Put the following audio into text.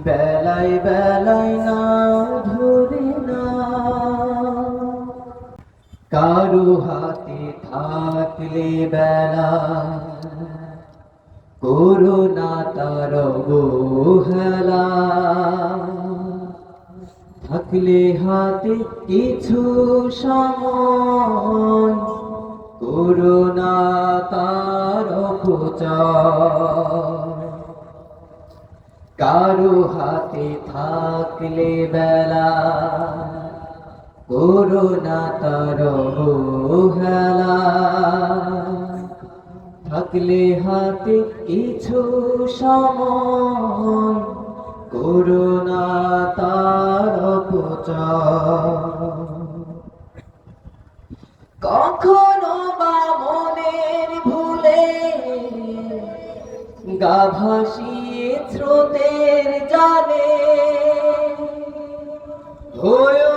বেলায় বেলায় নাও ধরে না, কারো হাতে থাকলে বেলা, করুণা তার অবহেলা। থাকলে হাতে কিছু সময়, করুণা তার অপচয়। কারো হাতে থাকলে বেলা, করুণা তার অবহেলা। থাকলে হাতে কিছু সময়, করুণা তার অপচয়। কখনো বা মনের ভুলে গা ভাসিয়ে স্রোতের জালে, হয়ো